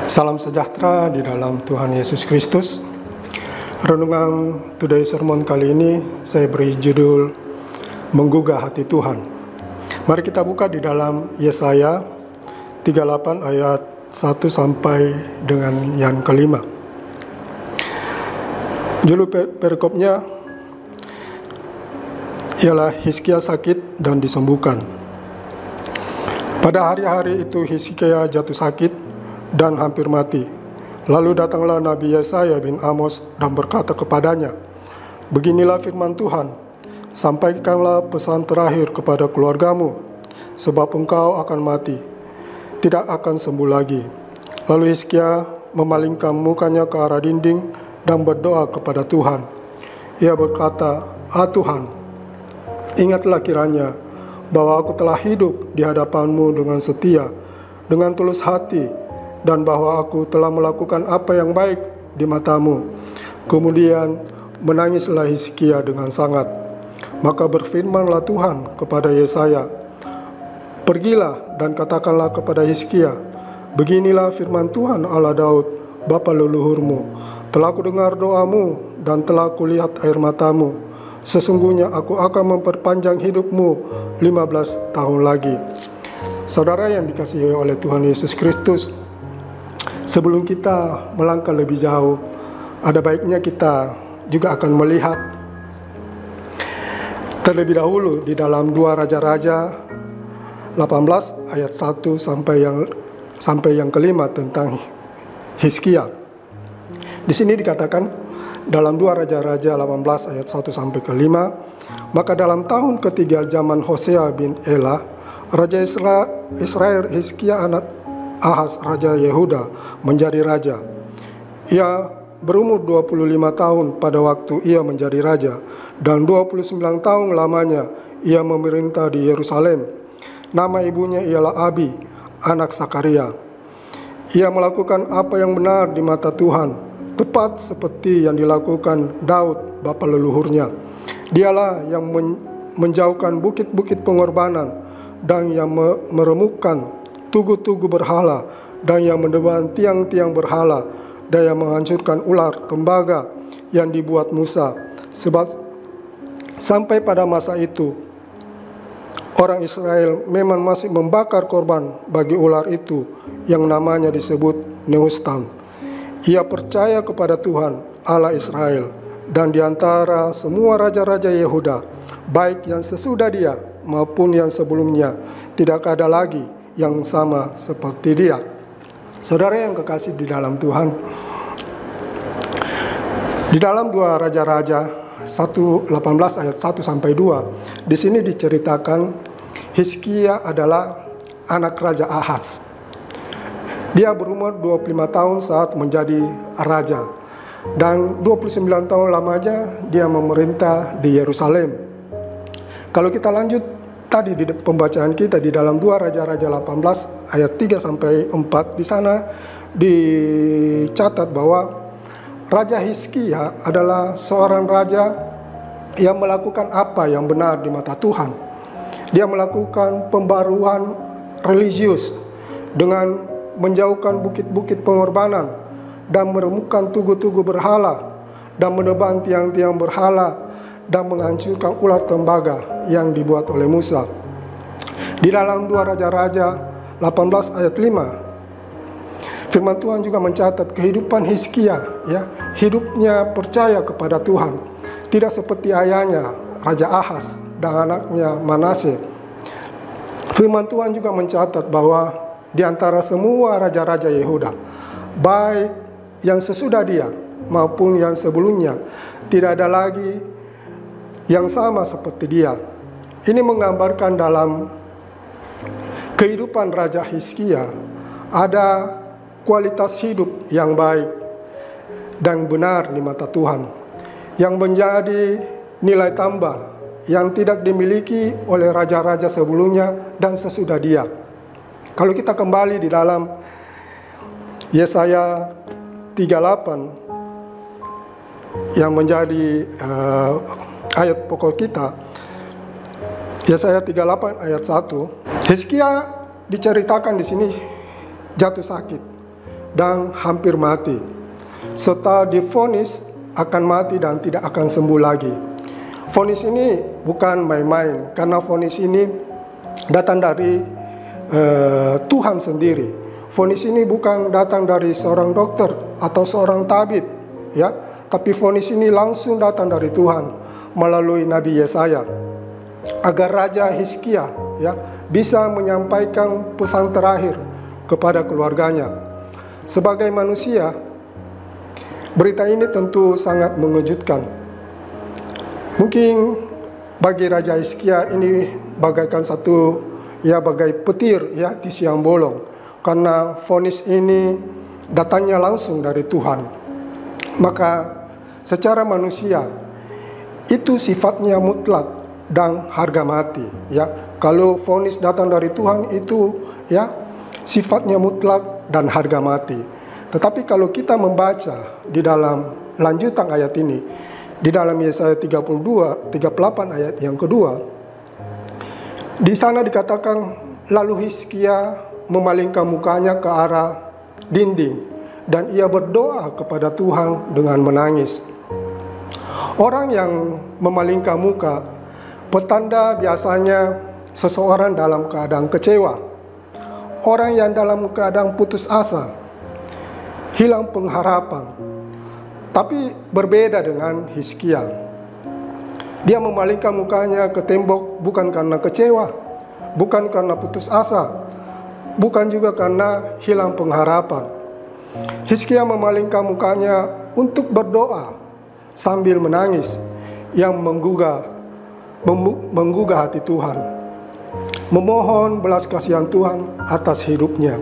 Salam sejahtera di dalam Tuhan Yesus Kristus. Renungan Today Sermon kali ini saya beri judul Menggugah Hati Tuhan. Mari kita buka di dalam Yesaya 38 ayat 1 sampai dengan yang kelima. Judul perikopnya ialah Hizkia sakit dan disembuhkan. Pada hari-hari itu Hizkia jatuh sakit dan hampir mati. Lalu datanglah Nabi Yesaya bin Amos dan berkata kepadanya, "Beginilah firman Tuhan, sampaikanlah pesan terakhir kepada keluargamu, sebab engkau akan mati, tidak akan sembuh lagi." Lalu Hizkia memalingkan mukanya ke arah dinding dan berdoa kepada Tuhan. Ia berkata, "Ah Tuhan, ingatlah kiranya bahwa aku telah hidup di hadapan-Mu dengan setia, dengan tulus hati, dan bahwa aku telah melakukan apa yang baik di mata-Mu." Kemudian menangislah Hizkia dengan sangat. Maka berfirmanlah Tuhan kepada Yesaya, "Pergilah dan katakanlah kepada Hizkia, beginilah firman Tuhan Allah Daud, bapa leluhurmu, telah kudengar doamu dan telah kulihat air matamu. Sesungguhnya aku akan memperpanjang hidupmu 15 tahun lagi." Saudara yang dikasihi oleh Tuhan Yesus Kristus, sebelum kita melangkah lebih jauh, ada baiknya kita juga akan melihat terlebih dahulu di dalam 2 Raja-Raja 18 ayat 1 sampai yang kelima tentang Hizkia. Di sini dikatakan dalam 2 Raja-Raja 18 ayat 1 sampai ke-5, "Maka dalam tahun ketiga zaman Hosea bin Elah, Raja Israel, Hizkia anak Ahaz Raja Yehuda menjadi raja. Ia berumur 25 tahun pada waktu ia menjadi raja, dan 29 tahun lamanya ia memerintah di Yerusalem. Nama ibunya ialah Abi, anak Sakaria. Ia melakukan apa yang benar di mata Tuhan, tepat seperti yang dilakukan Daud bapa leluhurnya. Dialah yang menjauhkan bukit-bukit pengorbanan dan yang meremukkan tugu-tugu berhala, dan yang menebang tiang-tiang berhala, dan yang menghancurkan ular tembaga yang dibuat Musa. Sebab sampai pada masa itu orang Israel memang masih membakar korban bagi ular itu yang namanya disebut Nehustan. Ia percaya kepada Tuhan Allah Israel, dan di antara semua raja-raja Yehuda, baik yang sesudah dia maupun yang sebelumnya, tidak ada lagi yang sama seperti dia." Saudara yang kekasih di dalam Tuhan, di dalam 2 Raja-Raja 18 ayat 1 sampai 2, di sini diceritakan Hizkia adalah anak Raja Ahaz. Dia berumur 25 tahun saat menjadi raja, dan 29 tahun lamanya dia memerintah di Yerusalem. Kalau kita lanjut tadi di pembacaan kita di dalam 2 Raja-Raja 18 ayat 3 sampai 4, di sana dicatat bahwa Raja Hizkia adalah seorang raja yang melakukan apa yang benar di mata Tuhan. Dia melakukan pembaruan religius dengan menjauhkan bukit-bukit pengorbanan dan meremukkan tugu-tugu berhala dan menebang tiang-tiang berhala dan menghancurkan ular tembaga yang dibuat oleh Musa. Di dalam 2 Raja-Raja 18 ayat 5, firman Tuhan juga mencatat kehidupan Hizkia, hidupnya percaya kepada Tuhan, tidak seperti ayahnya Raja Ahaz dan anaknya Manase. Firman Tuhan juga mencatat bahwa di antara semua raja-raja Yehuda, baik yang sesudah dia maupun yang sebelumnya, tidak ada lagi yang sama seperti dia. Ini menggambarkan dalam kehidupan Raja Hizkia ada kualitas hidup yang baik dan benar di mata Tuhan, yang menjadi nilai tambah yang tidak dimiliki oleh raja-raja sebelumnya dan sesudah dia. Kalau kita kembali di dalam Yesaya 38 yang menjadi ayat pokok kita, Yesaya 38 ayat 1, Hizkia diceritakan di sini jatuh sakit dan hampir mati, serta divonis akan mati dan tidak akan sembuh lagi. Vonis ini bukan main-main, karena vonis ini datang dari Tuhan sendiri. Vonis ini bukan datang dari seorang dokter atau seorang tabib, ya, tapi vonis ini langsung datang dari Tuhan melalui Nabi Yesaya, agar Raja Hizkia, ya, bisa menyampaikan pesan terakhir kepada keluarganya. Sebagai manusia, berita ini tentu sangat mengejutkan. Mungkin bagi Raja Hizkia ini bagaikan satu, ya, bagai petir, ya, di siang bolong, karena vonis ini datangnya langsung dari Tuhan. Maka secara manusia itu sifatnya mutlak dan harga mati, ya. Kalau vonis datang dari Tuhan itu, ya, sifatnya mutlak dan harga mati. Tetapi kalau kita membaca di dalam lanjutan ayat ini, di dalam Yesaya 38 ayat yang kedua, di sana dikatakan, lalu Hizkia memalingkan mukanya ke arah dinding dan ia berdoa kepada Tuhan dengan menangis. Orang yang memalingkan muka, petanda biasanya seseorang dalam keadaan kecewa, orang yang dalam keadaan putus asa, hilang pengharapan. Tapi berbeda dengan Hizkia. Dia memalingkan mukanya ke tembok bukan karena kecewa, bukan karena putus asa, bukan juga karena hilang pengharapan. Hizkia memalingkan mukanya untuk berdoa sambil menangis yang menggugah hati Tuhan, memohon belas kasihan Tuhan atas hidupnya.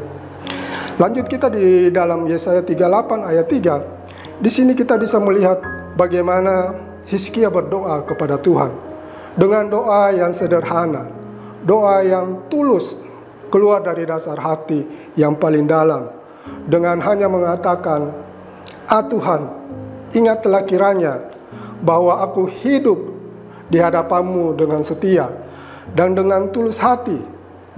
Lanjut kita di dalam Yesaya 38 ayat 3. Di sini kita bisa melihat bagaimana Hizkia berdoa kepada Tuhan dengan doa yang sederhana, doa yang tulus keluar dari dasar hati yang paling dalam, dengan hanya mengatakan, Tuhan, ingatlah kiranya bahwa aku hidup di hadapanmu dengan setia dan dengan tulus hati,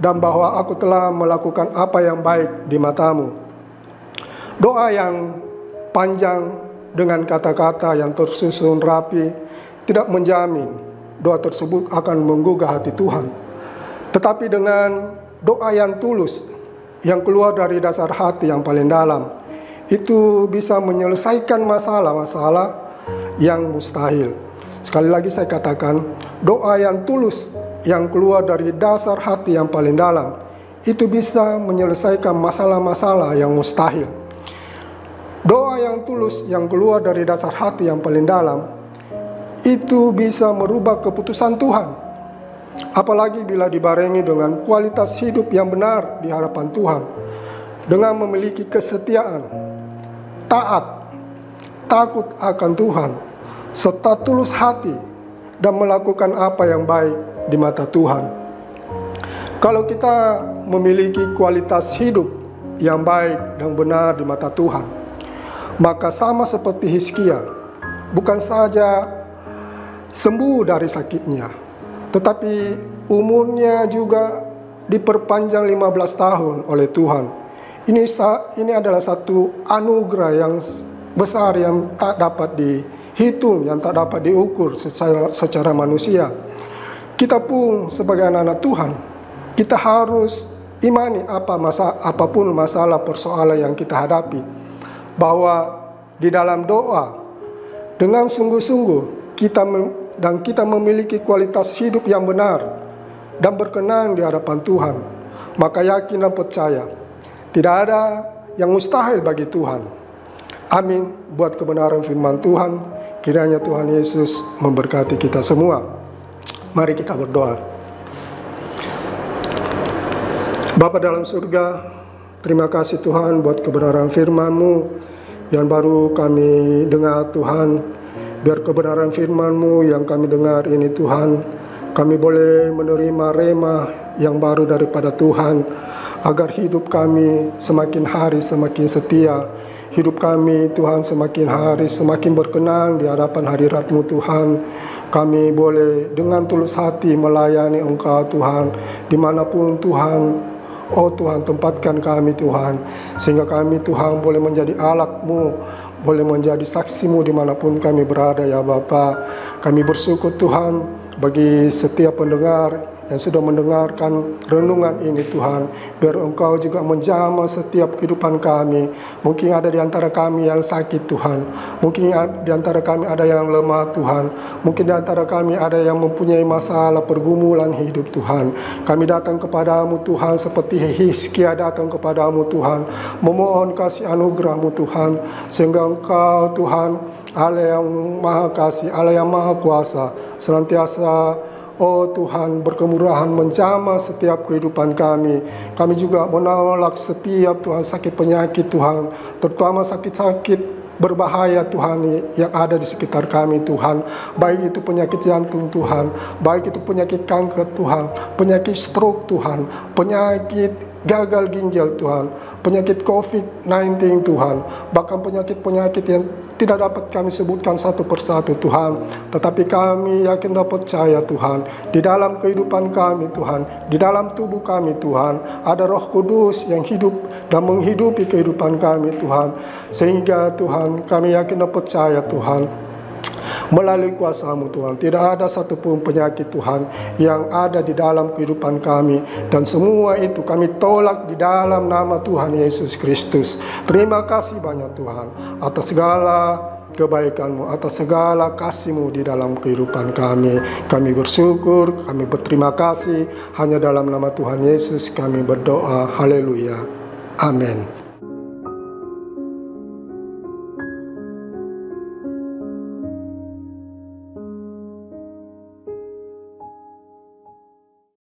dan bahwa aku telah melakukan apa yang baik di matamu. Doa yang panjang dengan kata-kata yang tersusun rapi tidak menjamin doa tersebut akan menggugah hati Tuhan. Tetapi dengan doa yang tulus, yang keluar dari dasar hati yang paling dalam, itu bisa menyelesaikan masalah-masalah yang mustahil. Sekali lagi saya katakan, doa yang tulus yang keluar dari dasar hati yang paling dalam, itu bisa menyelesaikan masalah-masalah yang mustahil. Doa yang tulus yang keluar dari dasar hati yang paling dalam, itu bisa merubah keputusan Tuhan. Apalagi bila dibarengi dengan kualitas hidup yang benar di hadapan Tuhan, dengan memiliki kesetiaan, taat, takut akan Tuhan, serta tulus hati dan melakukan apa yang baik di mata Tuhan. Kalau kita memiliki kualitas hidup yang baik dan benar di mata Tuhan, maka sama seperti Hizkia, bukan saja sembuh dari sakitnya, tetapi umurnya juga diperpanjang 15 tahun oleh Tuhan. Ini adalah satu anugerah yang besar yang tak dapat dihitung, yang tak dapat diukur secara manusia. Kita pun sebagai anak-anak Tuhan, kita harus imani apapun masalah persoalan yang kita hadapi, bahwa di dalam doa dengan sungguh-sungguh kita memiliki kualitas hidup yang benar dan berkenan di hadapan Tuhan, maka yakin dan percaya tidak ada yang mustahil bagi Tuhan. Amin. Buat kebenaran firman Tuhan, kiranya Tuhan Yesus memberkati kita semua. Mari kita berdoa. Bapa dalam surga, terima kasih Tuhan buat kebenaran firman-Mu yang baru kami dengar Tuhan. Biar kebenaran firman-Mu yang kami dengar ini Tuhan, kami boleh menerima rema yang baru daripada Tuhan, agar hidup kami semakin hari semakin setia. Hidup kami Tuhan semakin hari semakin berkenan di hadapan hadirat-Mu Tuhan. Kami boleh dengan tulus hati melayani Engkau Tuhan, dimanapun Tuhan Oh Tuhan, tempatkan kami Tuhan, sehingga kami Tuhan boleh menjadi alat-Mu, boleh menjadi saksi-Mu dimanapun kami berada ya Bapa. Kami bersyukur Tuhan bagi setiap pendengar yang sudah mendengarkan renungan ini Tuhan. Biar Engkau juga menjamah setiap kehidupan kami. Mungkin ada di antara kami yang sakit Tuhan. Mungkin di antara kami ada yang lemah Tuhan. Mungkin di antara kami ada yang mempunyai masalah pergumulan hidup Tuhan. Kami datang kepadamu Tuhan seperti Hizkia datang kepadamu Tuhan, memohon kasih anugerah-Mu Tuhan, sehingga Engkau Tuhan Allah yang maha kasih, Allah yang maha kuasa, senantiasa oh Tuhan berkemurahan menjamah setiap kehidupan kami. Kami juga menolak setiap Tuhan sakit penyakit Tuhan, terutama sakit-sakit berbahaya Tuhan yang ada di sekitar kami Tuhan. Baik itu penyakit jantung Tuhan, baik itu penyakit kanker Tuhan, penyakit stroke Tuhan, penyakit gagal ginjal Tuhan, penyakit COVID-19 Tuhan, bahkan penyakit-penyakit yang tidak dapat kami sebutkan satu persatu Tuhan, tetapi kami yakin dapat percaya Tuhan, di dalam kehidupan kami Tuhan, di dalam tubuh kami Tuhan, ada Roh Kudus yang hidup dan menghidupi kehidupan kami Tuhan, sehingga Tuhan kami yakin dapat percaya Tuhan, melalui kuasa-Mu Tuhan, tidak ada satupun penyakit Tuhan yang ada di dalam kehidupan kami, dan semua itu kami tolak di dalam nama Tuhan Yesus Kristus. Terima kasih banyak Tuhan atas segala kebaikan-Mu, atas segala kasih-Mu di dalam kehidupan kami. Kami bersyukur, kami berterima kasih. Hanya dalam nama Tuhan Yesus kami berdoa. Haleluya. Amin.